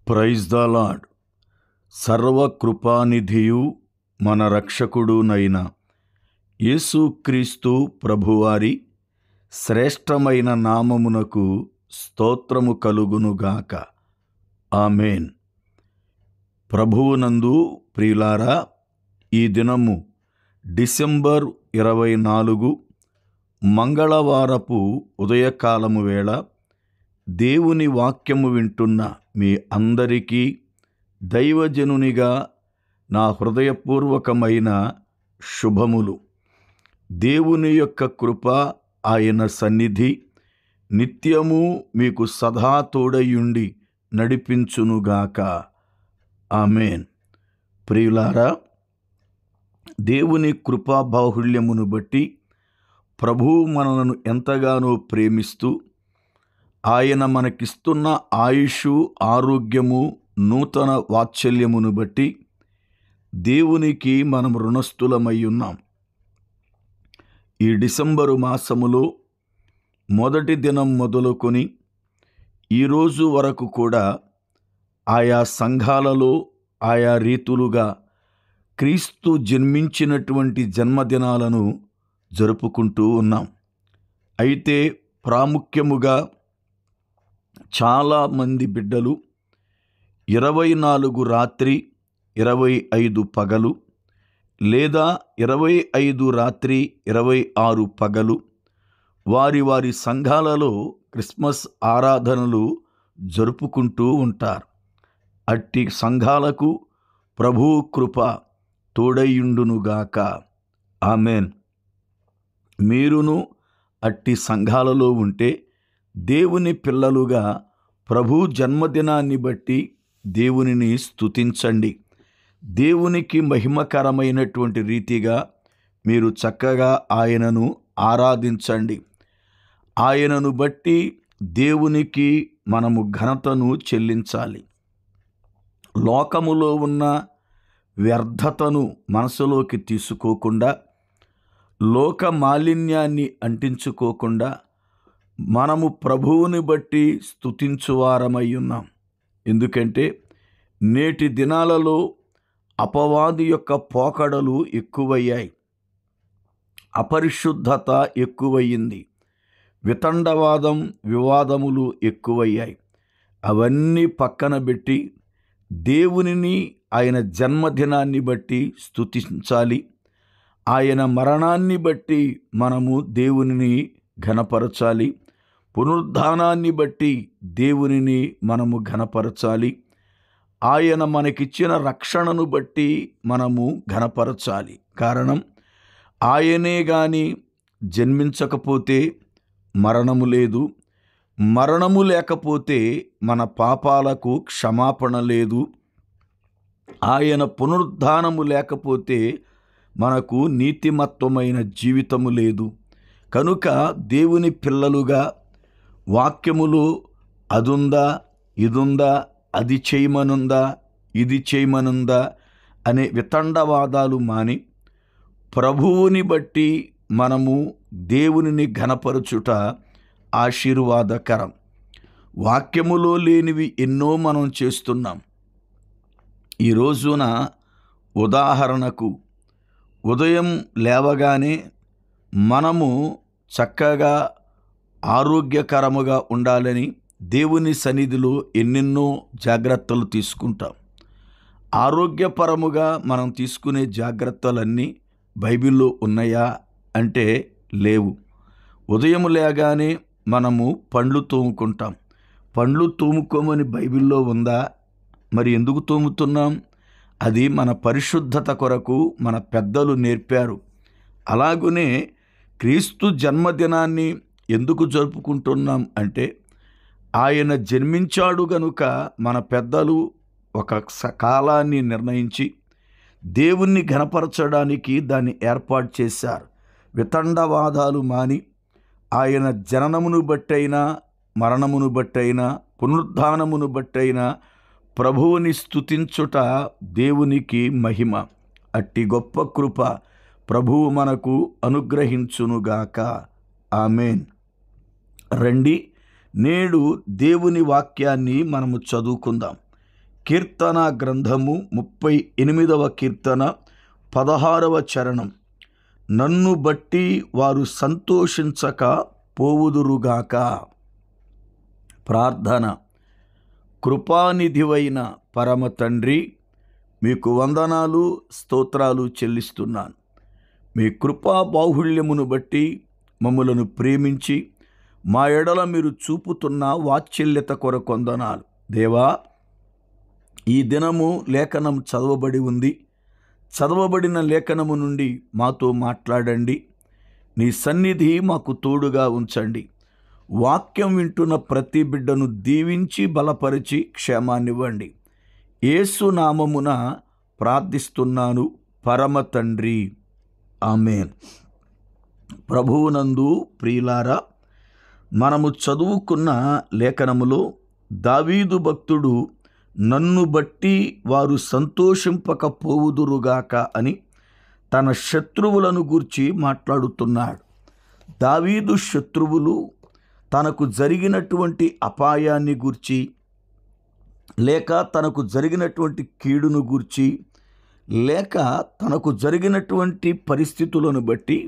Praise the lord. సర్వకృపానిధియు మన రక్షకుడునైన యేసుక్రీస్తు ప్రభువారి శ్రేష్టమైన నామమునకు స్తోత్రము కలుగునుగాక. ఆమేన్. ప్రభువునందు ప్రియులారా, ఈ దినము డిసెంబర్ 24 మంగళవారపు ఉదయకాలము వేళ దేవుని వాక్యము వింటున్న మీ అందరికీ దైవజనునిగా నా హృదయపూర్వకమైన శుభములు. దేవుని యొక్క కృప, ఆయన సన్నిధి నిత్యము మీకు సదా తోడయుండి నడిపించునుగాక. ఆమేన్. ప్రియులారా, దేవుని కృపా బాహుళ్యమును బట్టి ప్రభువు మనలను ఎంతగానో ప్రేమిస్తూ ఆయన మనకిస్తున్న ఆయుషు, ఆరోగ్యము, నూతన వాత్సల్యమును బట్టి దేవునికి మనం రుణస్థులమై ఉన్నాం. ఈ డిసెంబరు మాసములో మొదటి దినం మొదలుకొని ఈరోజు వరకు కూడా ఆయా సంఘాలలో ఆయా రీతులుగా క్రీస్తు జన్మించినటువంటి జన్మదినాలను జరుపుకుంటూ ఉన్నాం. అయితే ప్రాముఖ్యముగా చాలామంది బిడ్డలు 24 రాత్రి 25 పగలు లేదా 25 రాత్రి 26 పగలు వారి వారి సంఘాలలో క్రిస్మస్ ఆరాధనలు జరుపుకుంటూ ఉంటారు. అట్టి సంఘాలకు ప్రభువు కృప తోడయుండునుగాక. ఆమేన్. మీరును అట్టి సంఘాలలో ఉంటే దేవుని పిల్లలుగా ప్రభు జన్మదినాన్ని బట్టి దేవునిని స్తుతించండి. దేవునికి మహిమకరమైనటువంటి రీతిగా మీరు చక్కగా ఆయనను ఆరాధించండి. ఆయనను బట్టి దేవునికి మనము ఘనతను చెల్లించాలి. లోకములో ఉన్న వ్యర్థతను మనసులోకి తీసుకోకుండా, లోక మాలిన్యాన్ని అంటించుకోకుండా మనము ప్రభువుని బట్టి స్తుతించువారమై ఉన్నాం. ఎందుకంటే నేటి దినాలలో అపవాది యొక్క పోకడలు ఎక్కువయ్యాయి, అపరిశుద్ధత ఎక్కువయ్యింది, వితండవాదం, వివాదములు ఎక్కువయ్యాయి. అవన్నీ పక్కన పెట్టి దేవునిని, ఆయన జన్మదినాన్ని బట్టి స్తుతించాలి. ఆయన మరణాన్ని బట్టి మనము దేవునిని ఘనపరచాలి. పునరుద్ధానాన్ని బట్టి దేవునిని మనము ఘనపరచాలి. ఆయన మనకిచ్చిన రక్షణను బట్టి మనము ఘనపరచాలి. కారణం, ఆయనే గాని జన్మించకపోతే మరణము లేదు, మరణము లేకపోతే మన పాపాలకు క్షమాపణ లేదు, ఆయన పునరుద్ధానము లేకపోతే మనకు నీతిమత్వమైన జీవితము లేదు. కనుక దేవుని పిల్లలుగా వాక్యములో అదుందా, ఇదుందా, అది చేయమనుందా, ఇది చేయమనుందా అనే వితండవాదాలు మాని ప్రభువుని బట్టి మనము దేవునిని ఘనపరచుట ఆశీర్వాదకరం. వాక్యములో లేనివి ఎన్నో మనం చేస్తున్నాం. ఈ రోజున ఉదాహరణకు ఉదయం లేవగానే మనము చక్కగా ఆరోగ్యకరముగా ఉండాలని దేవుని సన్నిధిలో ఎన్నెన్నో జాగ్రత్తలు తీసుకుంటాం. ఆరోగ్యపరముగా మనం తీసుకునే జాగ్రత్తలన్నీ బైబిల్లో ఉన్నాయా అంటే లేవు. ఉదయం లేగానే మనము పండ్లు తోముకుంటాం. పండ్లు తోముకోమని బైబిల్లో ఉందా? మరి ఎందుకు తోముతున్నాం? అది మన పరిశుద్ధత కొరకు మన పెద్దలు నేర్పారు. అలాగునే క్రీస్తు జన్మదినాన్ని ఎందుకు జరుపుకుంటున్నాం అంటే ఆయన జన్మించాడు గనుక మన పెద్దలు ఒక కాలాన్ని నిర్ణయించి దేవుణ్ణి ఘనపరచడానికి దాన్ని ఏర్పాటు చేశారు. వితండవాదాలు మాని ఆయన జననమును బట్టైనా, మరణమును బట్టైనా, పునరుద్ధానమును బట్టైనా ప్రభువుని స్తుతించుట దేవునికి మహిమ. అట్టి గొప్ప కృప ప్రభువు మనకు అనుగ్రహించునుగాక. ఆమేన్. రండి, నేడు దేవుని వాక్యాన్ని మనము చదువుకుందాం. కీర్తన గ్రంథము 38వ కీర్తన 16వ చరణం. నన్ను బట్టి వారు సంతోషించక పోవుదురుగాక. ప్రార్థన. కృపానిధివైన పరమ తండ్రి, మీకు వందనాలు, స్తోత్రాలు చెల్లిస్తున్నాను. మీ కృపా బాహుళ్యమును బట్టి మమ్ములను ప్రేమించి మా ఎడల మీరు చూపుతున్న వాత్సల్యత కొరకు వందనాలు. దేవా, ఈ దినము లేఖనం చదవబడి ఉంది. చదవబడిన లేఖనము నుండి మాతో మాట్లాడండి. నీ సన్నిధి మాకు తోడుగా ఉంచండి. వాక్యం వింటున్న ప్రతి బిడ్డను దీవించి బలపరిచి క్షేమాన్నివ్వండి. యేసు నామమున ప్రార్థిస్తున్నాను పరమ తండ్రి, ఆమేన్. ప్రభువునందు ప్రియులారా, మనము చదువుకున్న లేఖనములో దావీదు భక్తుడు నన్ను బట్టి వారు సంతోషింపకపోవుదురుగాక అని తన శత్రువులను గూర్చి మాట్లాడుతున్నాడు. దావీదు శత్రువులు తనకు జరిగినటువంటి అపాయాన్ని గూర్చి, లేక తనకు జరిగినటువంటి కీడును గూర్చి, లేక తనకు జరిగినటువంటి పరిస్థితులను బట్టి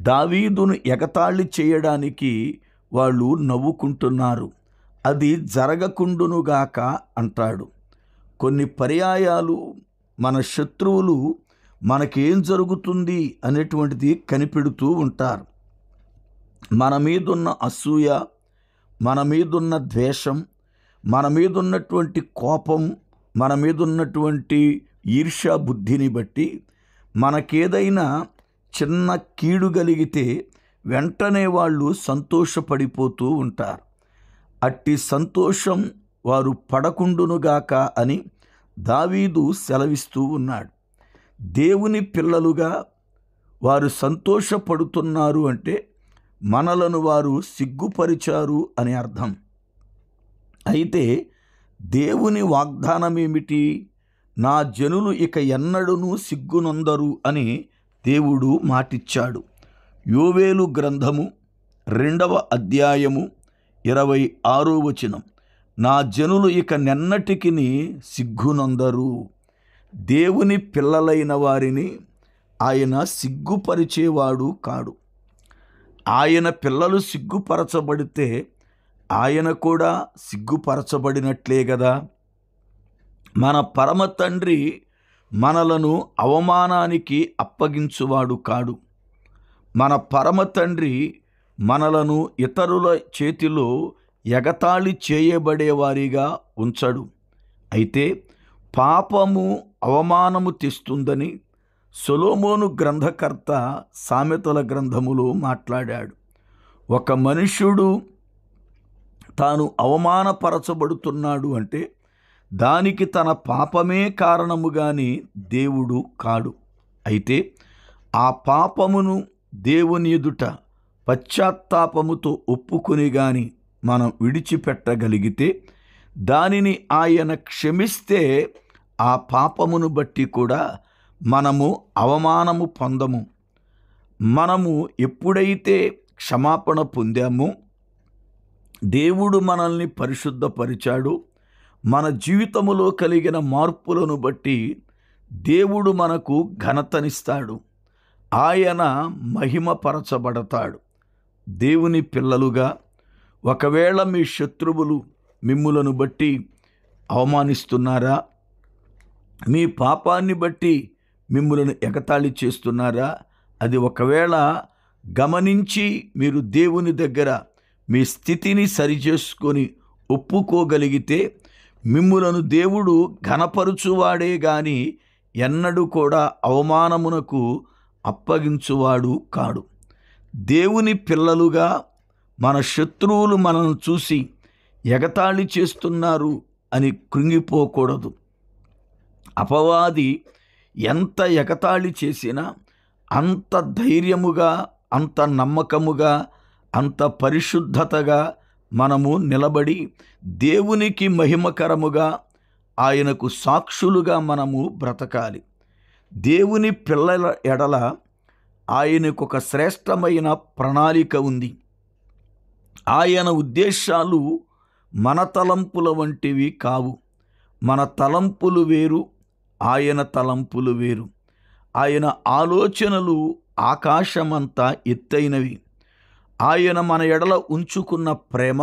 దావీదును ఎగతాళి చేయడానికి వాళ్ళు నవ్వుకుంటున్నారు. అది జరగకుండునుగాక అంటాడు. కొన్ని పర్యాయాలు మన శత్రువులు మనకేం జరుగుతుంది అనేటువంటిది కనిపెడుతూ ఉంటారు. మన మీదున్న అసూయ, మన మీదున్న ద్వేషం, మన మీదున్నటువంటి కోపం, మన మీదున్నటువంటి ఈర్ష్య బుద్ధిని బట్టి మనకేదైనా చిన్న కీడు కలిగితే వెంటనే వాళ్ళు సంతోషపడిపోతూ ఉంటారు. అట్టి సంతోషం వారు పడకుండునుగాక అని దావీదు సెలవిస్తూ ఉన్నాడు. దేవుని పిల్లలుగా వారు సంతోషపడుతున్నారు అంటే మనలను వారు సిగ్గుపరిచారు అని అర్థం. అయితే దేవుని వాగ్దానం ఏమిటి? నా జనులు ఇక ఎన్నడూనూ సిగ్గునొందరు అని దేవుడు మాటిచ్చాడు. యోవేలు గ్రంథము 2వ అధ్యాయము 26వ వచనం. నా జనులు ఇక నెన్నటికిని సిగ్గునొందరు. దేవుని పిల్లలైన వారిని ఆయన సిగ్గుపరిచేవాడు కాడు. ఆయన పిల్లలు సిగ్గుపరచబడితే ఆయన కూడా సిగ్గుపరచబడినట్లే కదా. మన పరమ తండ్రి మనలను అవమానానికి అప్పగించువాడు కాడు. మన పరమ తండ్రి మనలను ఇతరుల చేతిలో ఎగతాళి చేయబడేవారిగా ఉంచడు. అయితే పాపము అవమానము తెస్తుందని సొలొమోను గ్రంథకర్త సామెతల గ్రంథములో మాట్లాడాడు. ఒక మనుష్యుడు తాను అవమానపరచబడుతున్నాడు అంటే దానికి తన పాపమే కారణము గాని దేవుడు కాడు. అయితే ఆ పాపమును దేవుని ఎదుట పశ్చాత్తాపముతో ఒప్పుకొని గాని మనం విడిచిపెట్టగలిగితే, దానిని ఆయన క్షమిస్తే ఆ పాపమును బట్టి కూడా మనము అవమానము పొందము. మనము ఎప్పుడైతే క్షమాపణ పొందామో, దేవుడు మనల్ని పరిశుద్ధపరిచాడు. మన జీవితములో కలిగిన మార్పులను బట్టి దేవుడు మనకు ఘనతనిస్తాడు. ఆయన మహిమపరచబడతాడు. దేవుని పిల్లలుగా ఒకవేళ మీ శత్రువులు మిమ్ములను బట్టి అవమానిస్తున్నారా? మీ పాపాన్ని బట్టి మిమ్ములను ఎగతాళి చేస్తున్నారా? అది ఒకవేళ గమనించి మీరు దేవుని దగ్గర మీ స్థితిని సరిచేసుకొని ఒప్పుకోగలిగితే మిమ్ములను దేవుడు ఘనపరుచువాడే గాని ఎన్నడూ కూడా అవమానమునకు అప్పగించువాడు కాడు. దేవుని పిల్లలుగా మన శత్రువులు మనల్ని చూసి ఎగతాళి చేస్తున్నారు అని కృంగిపోకూడదు. అపవాది ఎంత ఎగతాళి చేసినా అంత ధైర్యముగా, అంత నమ్మకముగా, అంత పరిశుద్ధతగా మనము నిలబడి దేవునికి మహిమకరముగా, ఆయనకు సాక్షులుగా మనము బ్రతకాలి. దేవుని పిల్లల ఎడల ఆయనకు ఒక శ్రేష్టమైన ప్రణాళిక ఉంది. ఆయన ఉద్దేశాలు మన తలంపుల వంటివి కావు. మన తలంపులు వేరు, ఆయన తలంపులు వేరు. ఆయన ఆలోచనలు ఆకాశమంతా ఎత్తైనవి. ఆయన మన ఎడల ఉంచుకున్న ప్రేమ,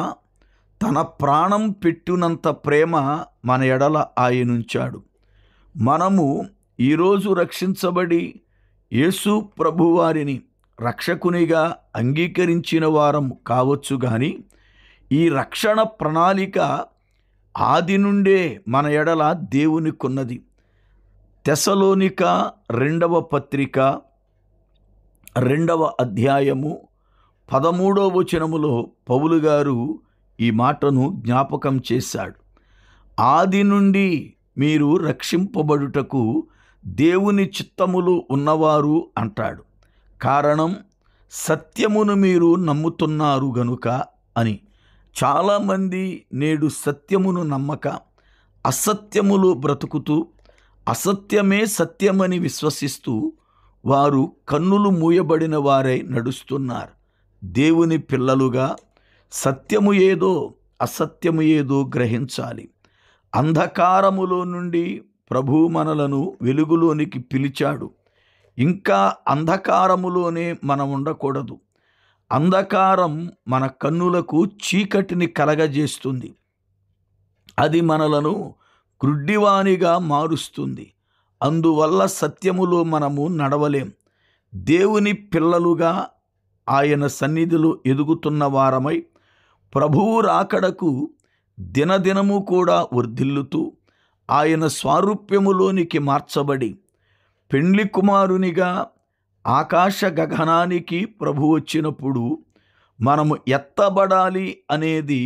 తన ప్రాణం పెట్టినంత ప్రేమ మన ఎడల ఆయనుంచాడు. మనము ఈరోజు రక్షించబడి యేసు ప్రభువారిని రక్షకునిగా అంగీకరించిన వారం కావచ్చు, కానీ ఈ రక్షణ ప్రణాళిక ఆది నుండే మన ఎడల దేవునికున్నది. తెసలోనిక 2వ పత్రిక 2వ అధ్యాయము 13వ వచనములో పౌలు గారు ఈ మాటను జ్ఞాపకం చేశాడు. ఆది నుండి మీరు రక్షింపబడుటకు దేవుని చిత్తములు ఉన్నవారు అంటాడు. కారణం సత్యమును మీరు నమ్ముతున్నారు గనుక అని. చాలామంది నేడు సత్యమును నమ్మక అసత్యములు బ్రతుకుతూ అసత్యమే సత్యమని విశ్వసిస్తూ వారు కన్నులు మూయబడిన వారై నడుస్తున్నారు. దేవుని పిల్లలుగా సత్యము ఏదో అసత్యము ఏదో గ్రహించాలి. అంధకారములో నుండి ప్రభువు మనలను వెలుగులోనికి పిలిచాడు. ఇంకా అంధకారములోనే మనం ఉండకూడదు. అంధకారం మన కన్నులకు చీకటిని కలగజేస్తుంది. అది మనలను గ్రుడ్డివానిగా మారుస్తుంది. అందువల్ల సత్యములో మనము నడవలేం. దేవుని పిల్లలుగా ఆయన సన్నిధిలో ఎదుగుతున్న వారమై ప్రభువు రాకడకు దినదినము కూడా వర్ధిల్లుతూ ఆయన స్వారూప్యములోనికి మార్చబడి పెండ్లి కుమారునిగా ఆకాశ గగనానికి ప్రభు వచ్చినప్పుడు మనము ఎత్తబడాలి అనేది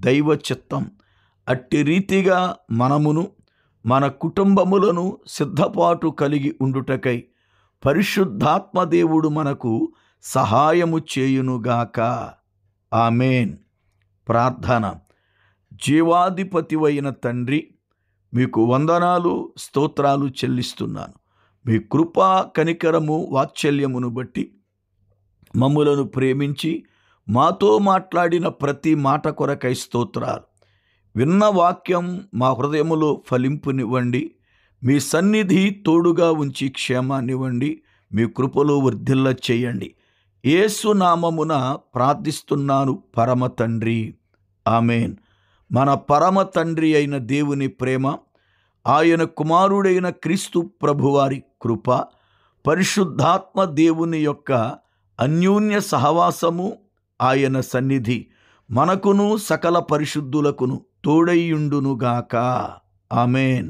దైవ చిత్తం. అట్టి రీతిగా మనమును మన కుటుంబములను సిద్ధపాటు కలిగి ఉండుటకై పరిశుద్ధాత్మ దేవుడు మనకు సహాయము చేయునుగాక. ఆమేన్. ప్రార్థన. జీవాధిపతివైన తండ్రి, మీకు వందనాలు స్తోత్రాలు చెల్లిస్తున్నాను. మీ కృపా కనికరము వాత్సల్యమును బట్టి మమ్ములను ప్రేమించి మాతో మాట్లాడిన ప్రతి మాట కొరకై స్తోత్రాలు. విన్న వాక్యం మా హృదయములో ఫలింపునివ్వండి. మీ సన్నిధి తోడుగా ఉంచి క్షేమాన్నివ్వండి. మీ కృపలో వర్ధిల్ల చేయండి. యేసు నామమున ప్రార్థిస్తున్నాను పరమ తండ్రి. ఆమేన్. మన పరమ తండ్రి అయిన దేవుని ప్రేమ, ఆయన కుమారుడైన క్రీస్తు ప్రభువారి కృప, పరిశుద్ధాత్మ దేవుని యొక్క అన్యోన్య సహవాసము, ఆయన సన్నిధి మనకును సకల పరిశుద్ధులకును తోడైయుండునుగాక. ఆమేన్.